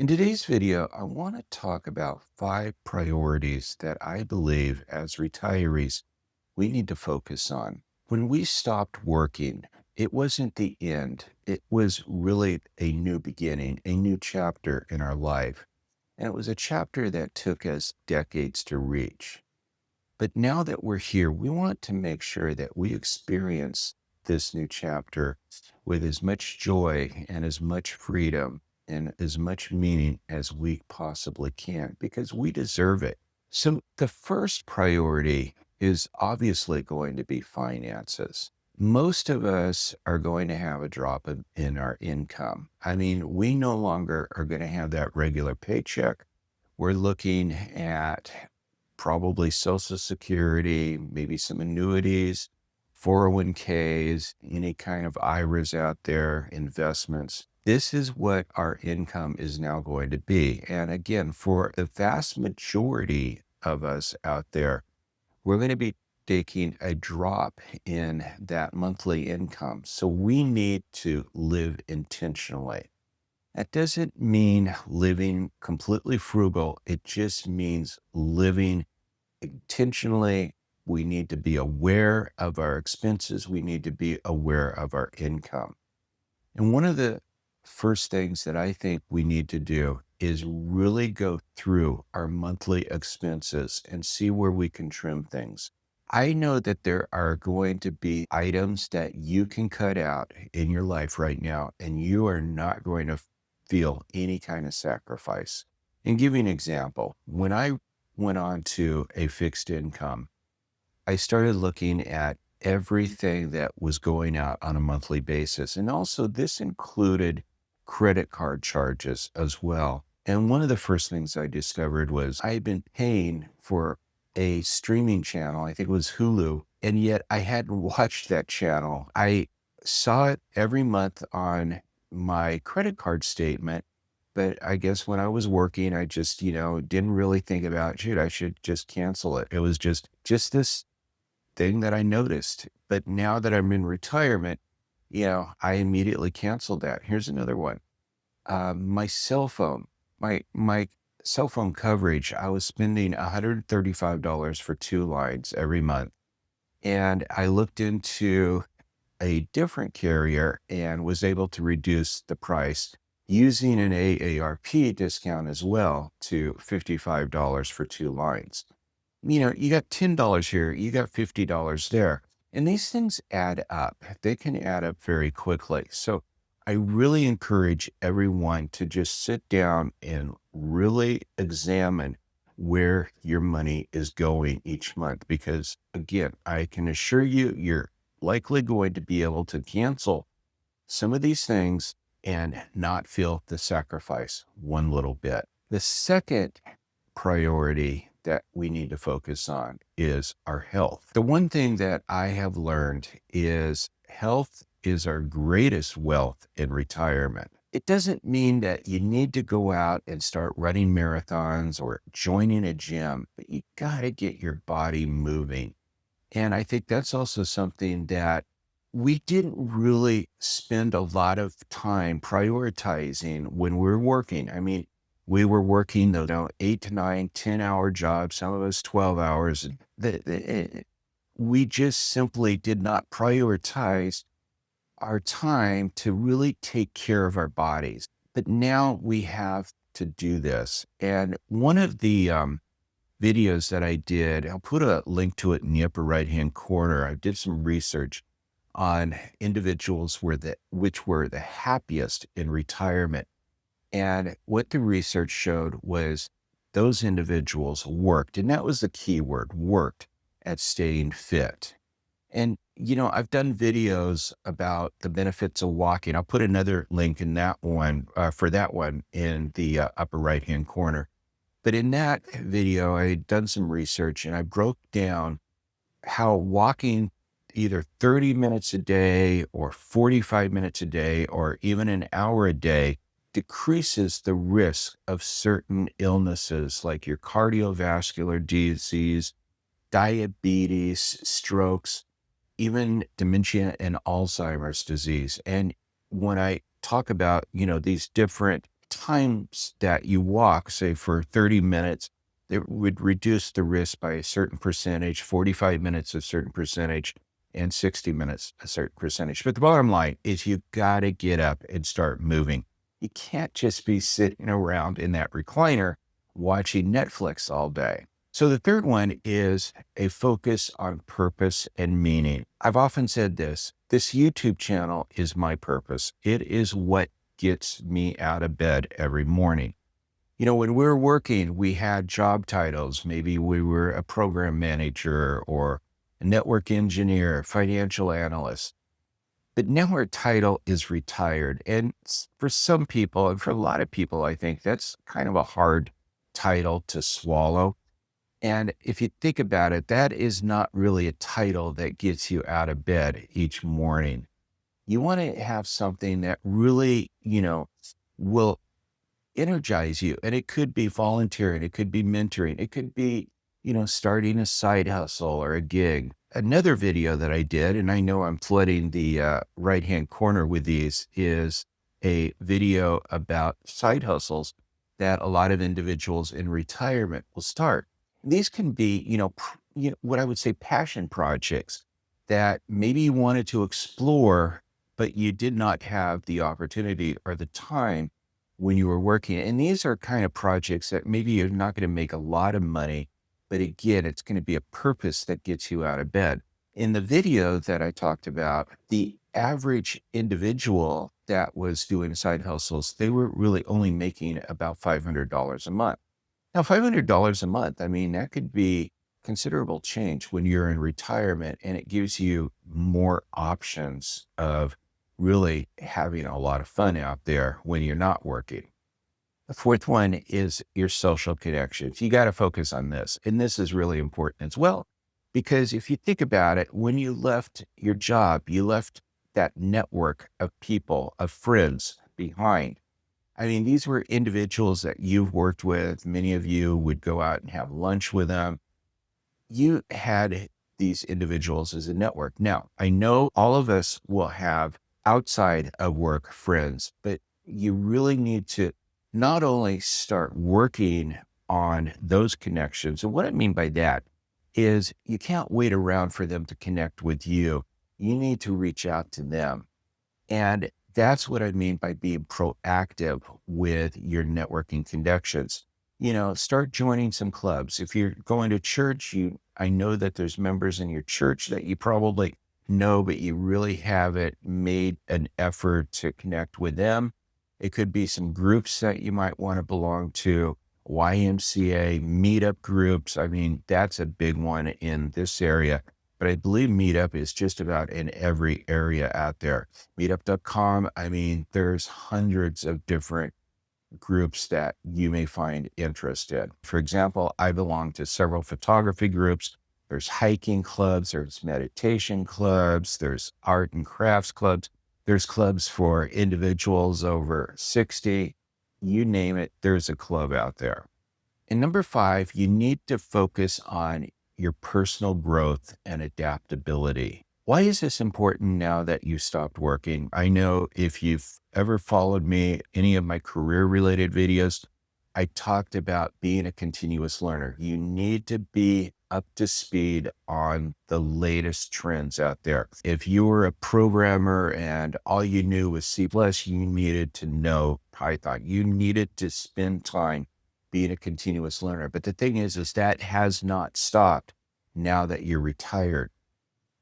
In today's video, I want to talk about 5 priorities that I believe as retirees we need to focus on. When we stopped working, it wasn't the end. It was really a new beginning, a new chapter in our life. And it was a chapter that took us decades to reach. But now that we're here, we want to make sure that we experience this new chapter with as much joy and as much freedom and as much meaning as we possibly can, because we deserve it. So, the first priority is obviously going to be finances. Most of us are going to have a drop in our income. I mean, we no longer are going to have that regular paycheck. We're looking at probably Social Security, maybe some annuities, 401ks, any kind of IRAs out there, investments. This is what our income is now going to be. And again, for the vast majority of us out there, we're going to be taking a drop in that monthly income. So we need to live intentionally. That doesn't mean living completely frugal. It just means living intentionally. We need to be aware of our expenses. We need to be aware of our income. And one of the first things that I think we need to do is really go through our monthly expenses and see where we can trim things. I know that there are going to be items that you can cut out in your life right now, and you are not going to feel any kind of sacrifice. And give you an example. When I went on to a fixed income, I started looking at everything that was going out on a monthly basis. And also, this included credit card charges as well. And one of the first things I discovered was I had been paying for a streaming channel. I think it was Hulu. And yet I hadn't watched that channel. I saw it every month on my credit card statement. But I guess when I was working, I just, didn't really think about, shoot, I should just cancel it. It was just this thing that I noticed. But now that I'm in retirement, I immediately canceled that. Here's another one. My cell phone, my cell phone coverage, I was spending $135 for 2 lines every month. And I looked into a different carrier and was able to reduce the price using an AARP discount as well to $55 for 2 lines. You got $10 here, you got $50 there. And these things add up. They can add up very quickly. So I really encourage everyone to just sit down and really examine where your money is going each month. Because again, I can assure you, you're likely going to be able to cancel some of these things and not feel the sacrifice one little bit. The second priority that we need to focus on is our health. The one thing that I have learned is health is our greatest wealth in retirement. It doesn't mean that you need to go out and start running marathons or joining a gym, but you got to get your body moving. And I think that's also something that we didn't really spend a lot of time prioritizing when we were working. I mean, we were working, 8 to 9, 10-hour jobs, some of us 12 hours. We just simply did not prioritize our time to really take care of our bodies. But now we have to do this. And one of the videos that I did, I'll put a link to it in the upper right-hand corner. I did some research on individuals which were the happiest in retirement. And what the research showed was those individuals worked, and that was the key word, worked at staying fit. And, I've done videos about the benefits of walking. I'll put another link in that one, for that one in the upper right-hand corner. But in that video, I had done some research and I broke down how walking either 30 minutes a day or 45 minutes a day or even an hour a day decreases the risk of certain illnesses like your cardiovascular disease, diabetes, strokes, even dementia and Alzheimer's disease. And when I talk about, these different times that you walk, say for 30 minutes, it would reduce the risk by a certain percentage, 45 minutes a certain percentage, and 60 minutes a certain percentage. But the bottom line is you got to get up and start moving. You can't just be sitting around in that recliner watching Netflix all day. So the third one is a focus on purpose and meaning. I've often said this YouTube channel is my purpose. It is what gets me out of bed every morning. You know, when we were working, we had job titles. Maybe we were a program manager or a network engineer, financial analyst. But now our title is retired. And for some people, and for a lot of people, I think that's kind of a hard title to swallow. And if you think about it, that is not really a title that gets you out of bed each morning. You want to have something that really, will energize you. And it could be volunteering, it could be mentoring, it could be, starting a side hustle or a gig. Another video that I did, and I know I'm flooding the right-hand corner with these, is a video about side hustles that a lot of individuals in retirement will start. These can be, what I would say passion projects that maybe you wanted to explore, but you did not have the opportunity or the time when you were working. And these are kind of projects that maybe you're not going to make a lot of money, but again, it's going to be a purpose that gets you out of bed. In the video that I talked about, the average individual that was doing side hustles, they were really only making about $500 a month. Now, $500 a month, I mean, that could be considerable change when you're in retirement, and it gives you more options of really having a lot of fun out there when you're not working. The fourth one is your social connections. You got to focus on this. And this is really important as well, because if you think about it, when you left your job, you left that network of people, of friends behind. I mean, these were individuals that you've worked with. Many of you would go out and have lunch with them. You had these individuals as a network. Now, I know all of us will have outside of work friends, but you really need to not only start working on those connections. And what I mean by that is you can't wait around for them to connect with you. You need to reach out to them. And that's what I mean by being proactive with your networking connections. Start joining some clubs. If you're going to church, I know that there's members in your church that you probably know, but you really haven't made an effort to connect with them. It could be some groups that you might want to belong to, YMCA, meetup groups. I mean, that's a big one in this area. But I believe Meetup is just about in every area out there. Meetup.com, I mean, there's hundreds of different groups that you may find interest in. For example, I belong to several photography groups. There's hiking clubs, there's meditation clubs, there's art and crafts clubs. There's clubs for individuals over 60. You name it, there's a club out there. And number 5, you need to focus on your personal growth and adaptability. Why is this important now that you stopped working? I know if you've ever followed me, any of my career related videos, I talked about being a continuous learner. You need to be up to speed on the latest trends out there. If you were a programmer and all you knew was C++, you needed to know Python. You needed to spend time being a continuous learner. But the thing is that has not stopped now that you're retired.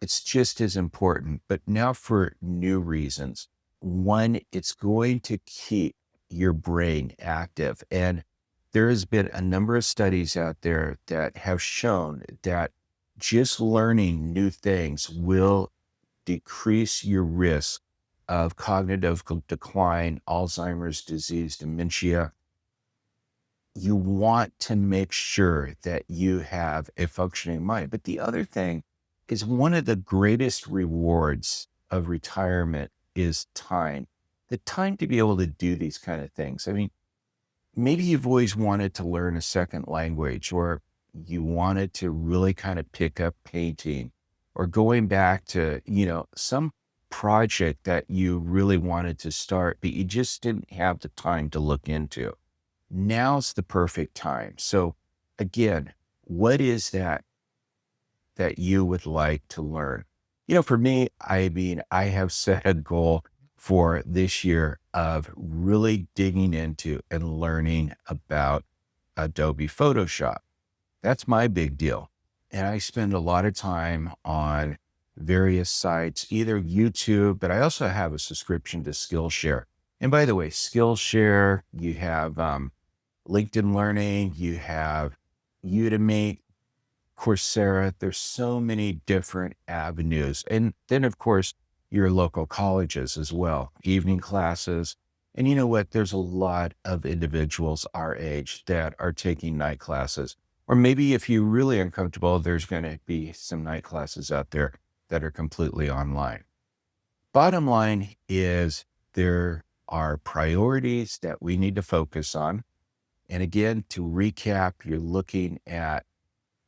It's just as important, but now for new reasons. One, it's going to keep your brain active. And there has been a number of studies out there that have shown that just learning new things will decrease your risk of cognitive decline, Alzheimer's disease, dementia. You want to make sure that you have a functioning mind. But the other thing is one of the greatest rewards of retirement is time. The time to be able to do these kind of things. I mean, maybe you've always wanted to learn a second language, or you wanted to really kind of pick up painting, or going back to, some project that you really wanted to start, but you just didn't have the time to look into. Now's the perfect time. So again, what is that you would like to learn? For me, I mean, I have set a goal for this year of really digging into and learning about Adobe Photoshop. That's my big deal. And I spend a lot of time on various sites, either YouTube, but I also have a subscription to Skillshare. And by the way, Skillshare, you have LinkedIn Learning, you have Udemy, Coursera. There's so many different avenues. And then, of course, your local colleges as well, evening classes. And you know what? There's a lot of individuals our age that are taking night classes. Or maybe if you're really uncomfortable, there's going to be some night classes out there that are completely online. Bottom line is there are priorities that we need to focus on. And again, to recap, you're looking at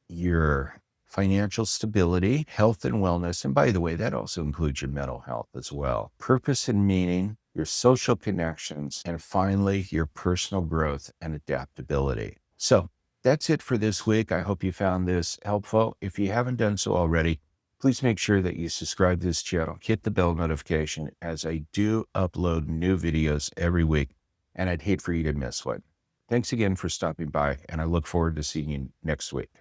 your financial stability, health and wellness. And by the way, that also includes your mental health as well. Purpose and meaning, your social connections, and finally, your personal growth and adaptability. So that's it for this week. I hope you found this helpful. If you haven't done so already, please make sure that you subscribe to this channel, hit the bell notification as I do upload new videos every week. And I'd hate for you to miss one. Thanks again for stopping by, and I look forward to seeing you next week.